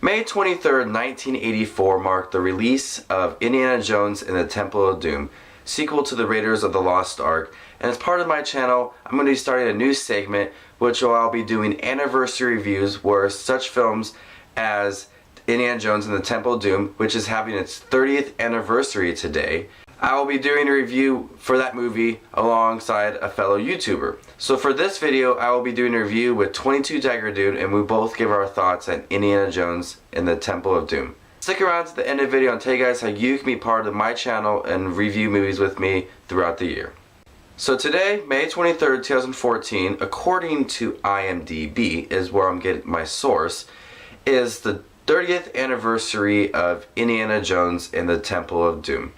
May 23rd, 1984 marked the release of Indiana Jones and the Temple of Doom, sequel to the Raiders of the Lost Ark, and as part of my channel, I'm going to be starting a new segment which I'll be doing anniversary reviews where such films as Indiana Jones and the Temple of Doom, which is having its 30th anniversary today, I will be doing a review for that movie alongside a fellow YouTuber. So for this video, I will be doing a review with 22TIGERDUDE, and we both give our thoughts on Indiana Jones and the Temple of Doom. Stick around to the end of the video and tell you guys how you can be part of my channel and review movies with me throughout the year. So today, May 23rd, 2014, according to IMDb, is where I'm getting my source, is the 30th anniversary of Indiana Jones and the Temple of Doom.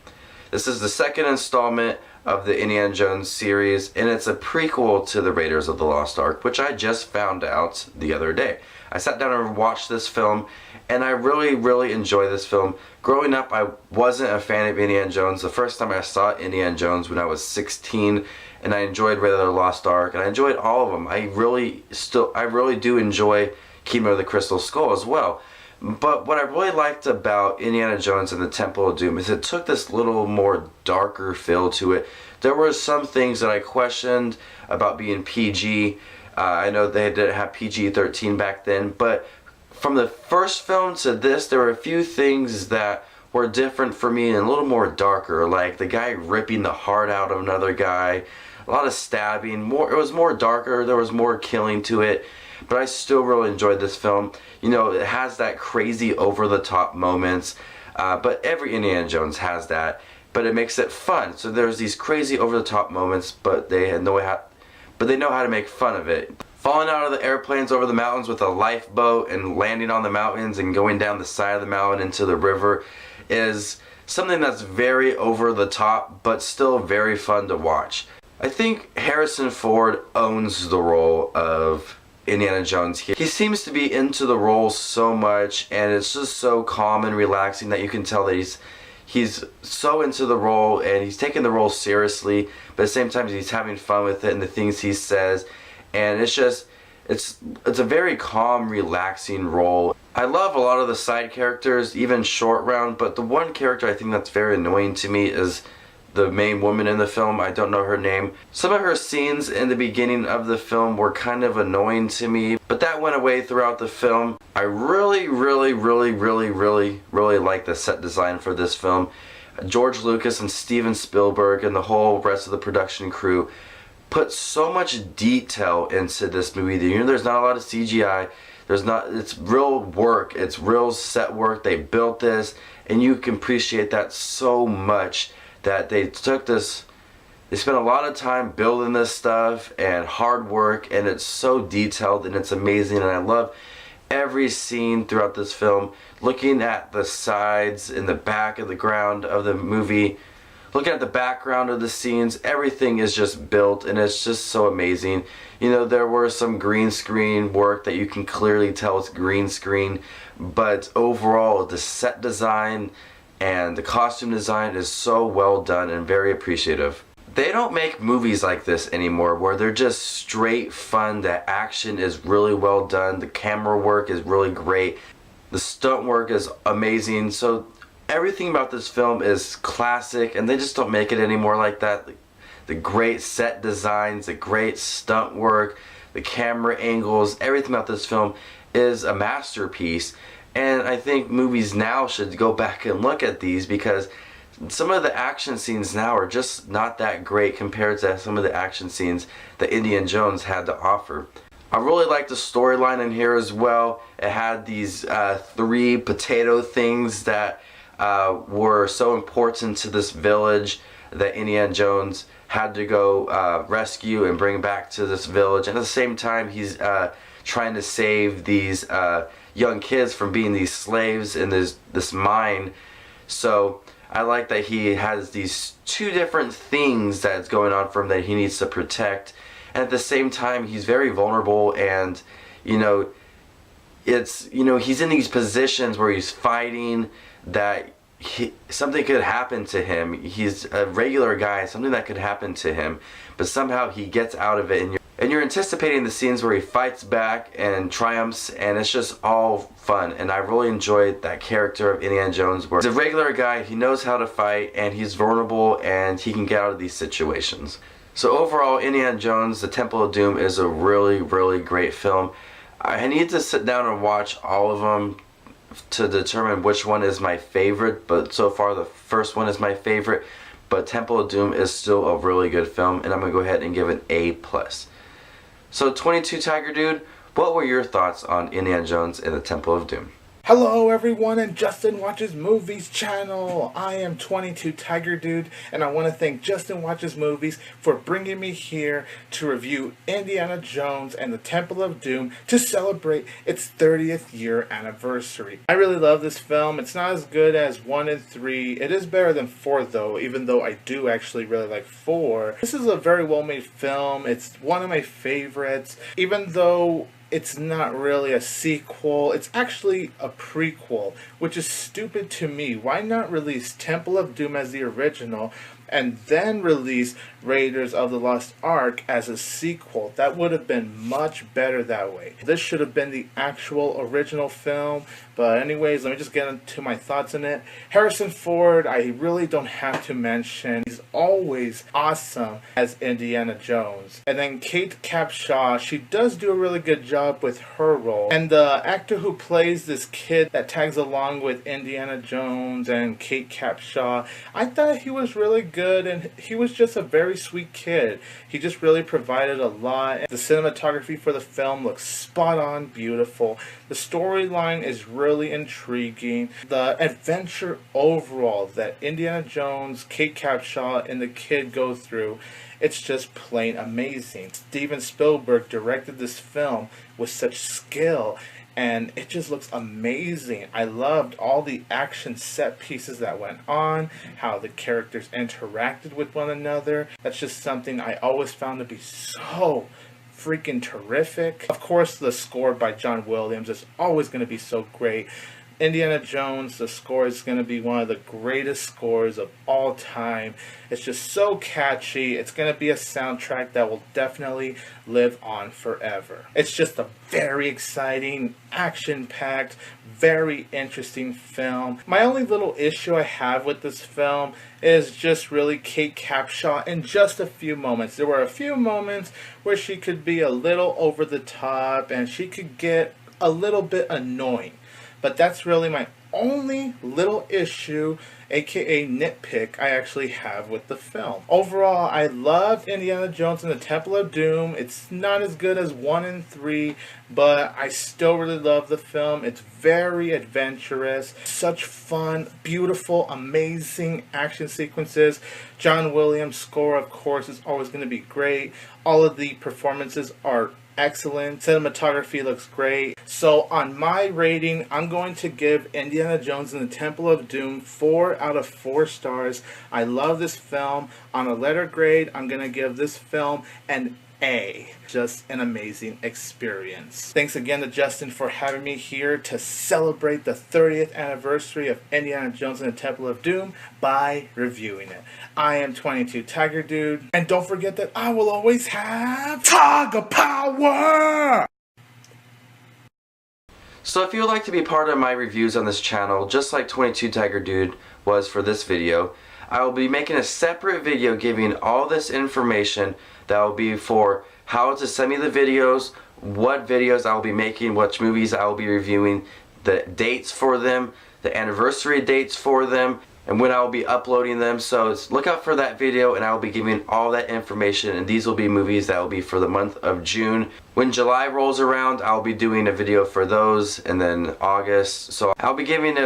This is the second installment of the Indiana Jones series, and it's a prequel to the Raiders of the Lost Ark, which I just found out the other day. I sat down and watched this film, and I really enjoy this film. Growing up, I wasn't a fan of Indiana Jones. The first time I saw Indiana Jones when I was 16, and I enjoyed Raiders of the Lost Ark, and I enjoyed all of them. I really do enjoy Kingdom of the Crystal Skull as well. But what I really liked about Indiana Jones and the Temple of Doom is it took this little more darker feel to it. There were some things that I questioned about being PG. I know they didn't have PG-13 back then, but from the first film to this, there were a few things that were different for me and a little more darker, like the guy ripping the heart out of another guy, a lot of stabbing. It was more darker, there was more killing to it. But I still really enjoyed this film. You know, it has that crazy over-the-top moments, but every Indiana Jones has that. But it makes it fun. So there's these crazy over-the-top moments, but they know how to make fun of it. Falling out of the airplanes over the mountains with a lifeboat and landing on the mountains and going down the side of the mountain into the river is something that's very over-the-top, but still very fun to watch. I think Harrison Ford owns the role of Indiana Jones here. He seems to be into the role so much, and it's just so calm and relaxing that you can tell that he's so into the role, and he's taking the role seriously, but at the same time he's having fun with it and the things he says, and it's a very calm, relaxing role. I love a lot of the side characters, even Short Round, but the one character I think that's very annoying to me is the main woman in the film. I don't know her name. Some of her scenes in the beginning of the film were kind of annoying to me, but that went away throughout the film. I really like the set design for this film. George Lucas and Steven Spielberg and the whole rest of the production crew put so much detail into this movie. You know, there's not a lot of CGI. It's real work. It's real set work. They built this, and you can appreciate that so much. That they spent a lot of time building this stuff and hard work, and it's so detailed and it's amazing, and I love every scene throughout this film. Looking at the sides and the back of the ground of the movie, looking at the background of the scenes, everything is just built, and it's just so amazing. You know, there were some green screen work that you can clearly tell it's green screen, but overall the set design and the costume design is so well done and very appreciative. They don't make movies like this anymore where they're just straight fun. The action is really well done. The camera work is really great. The stunt work is amazing. So everything about this film is classic, and they just don't make it anymore like that. The great set designs, the great stunt work, the camera angles, everything about this film is a masterpiece. And I think movies now should go back and look at these, because some of the action scenes now are just not that great compared to some of the action scenes that Indiana Jones had to offer. I really like the storyline in here as well. It had these three potato things that were so important to this village that Indiana Jones had to go rescue and bring back to this village. And at the same time, he's trying to save these young kids from being these slaves in this mine. So I like that he has these two different things that's going on for him that he needs to protect, and at the same time he's very vulnerable, and you know, he's in these positions where he's fighting that something could happen to him. He's a regular guy, something that could happen to him, but somehow he gets out of it, and you're anticipating the scenes where he fights back and triumphs, and it's just all fun. And I really enjoyed that character of Indiana Jones, where he's a regular guy, he knows how to fight, and he's vulnerable, and he can get out of these situations. So overall, Indiana Jones, The Temple of Doom is a really, really great film. I need to sit down and watch all of them to determine which one is my favorite, but so far the first one is my favorite. But Temple of Doom is still a really good film, and I'm going to go ahead and give it an A+. So 22 Tiger Dude, what were your thoughts on Indiana Jones and the Temple of Doom? Hello everyone in Justin Watches Movies channel. I am 22 Tiger Dude, and I want to thank Justin Watches Movies for bringing me here to review Indiana Jones and the Temple of Doom to celebrate its 30th year anniversary. I really love this film. It's not as good as 1 and 3. It is better than 4 though, even though I do actually really like 4. This is a very well made film. It's one of my favorites, even though it's not really a sequel. It's actually a prequel, which is stupid to me. Why not release Temple of Doom as the original and then release Raiders of the Lost Ark as a sequel? That would have been much better that way. This should have been the actual original film. But anyways, let me just get into my thoughts on it. Harrison Ford, I really don't have to mention. He's always awesome as Indiana Jones. And then Kate Capshaw, she does do a really good job with her role. And the actor who plays this kid that tags along with Indiana Jones and Kate Capshaw, I thought he was really good, and he was just a very sweet kid. He just really provided a lot. The cinematography for the film looks spot on beautiful. The storyline is really intriguing. The adventure overall that Indiana Jones, Kate Capshaw, and the kid go through, it's just plain amazing. Steven Spielberg directed this film with such skill, and it just looks amazing. I loved all the action set pieces that went on, how the characters interacted with one another. That's just something I always found to be so freaking terrific. Of course, the score by John Williams is always going to be so great. Indiana Jones, the score is going to be one of the greatest scores of all time. It's just so catchy. It's going to be a soundtrack that will definitely live on forever. It's just a very exciting, action-packed, very interesting film. My only little issue I have with this film is just really Kate Capshaw in just a few moments. There were a few moments where she could be a little over the top and she could get a little bit annoying. But that's really my only little issue, aka nitpick, I actually have with the film. Overall, I loved Indiana Jones and the Temple of Doom. It's not as good as 1 and 3, but I still really love the film. It's very adventurous, such fun, beautiful, amazing action sequences. John Williams' score, of course, is always going to be great. All of the performances are excellent. Cinematography looks great. So on my rating, I'm going to give Indiana Jones and the Temple of Doom 4 out of 4 stars. I love this film. On a letter grade, I'm going to give this film an A. Just an amazing experience. Thanks again to Justin for having me here to celebrate the 30th anniversary of Indiana Jones and the Temple of Doom by reviewing it. I am 22 Tiger Dude, and don't forget that I will always have Tiger Power! So if you would like to be part of my reviews on this channel, just like 22 Tiger Dude was for this video, I will be making a separate video giving all this information that will be for how to send me the videos, what videos I will be making, which movies I will be reviewing, the dates for them, the anniversary dates for them, and when I will be uploading them. So look out for that video, and I will be giving all that information, and these will be movies that will be for the month of June. When July rolls around, I'll be doing a video for those, and then August. So I'll be giving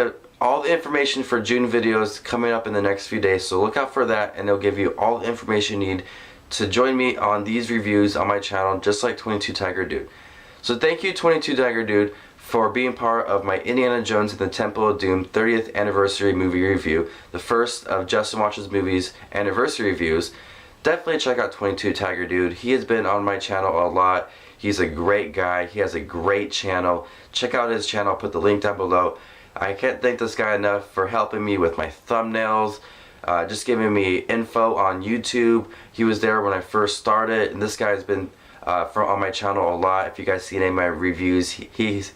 all the information for June videos coming up in the next few days, so look out for that, and it'll give you all the information you need to join me on these reviews on my channel, just like 22 Tiger Dude. So thank you, 22 Tiger Dude, for being part of my Indiana Jones and the Temple of Doom 30th anniversary movie review, the first of Justin Watches Movies anniversary reviews. Definitely check out 22 Tiger Dude. He has been on my channel a lot. He's a great guy. He has a great channel. Check out his channel. I'll put the link down below. I can't thank this guy enough for helping me with my thumbnails, just giving me info on YouTube. He was there when I first started, and this guy has been on my channel a lot. If you guys see any of my reviews, he's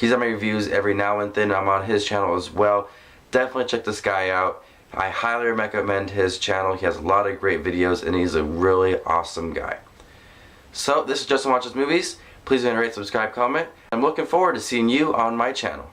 on my reviews every now and then. I'm on his channel as well. Definitely check this guy out. I highly recommend his channel. He has a lot of great videos and he's a really awesome guy. So this is Justin Watches Movies. Please rate, subscribe, comment. I'm looking forward to seeing you on my channel.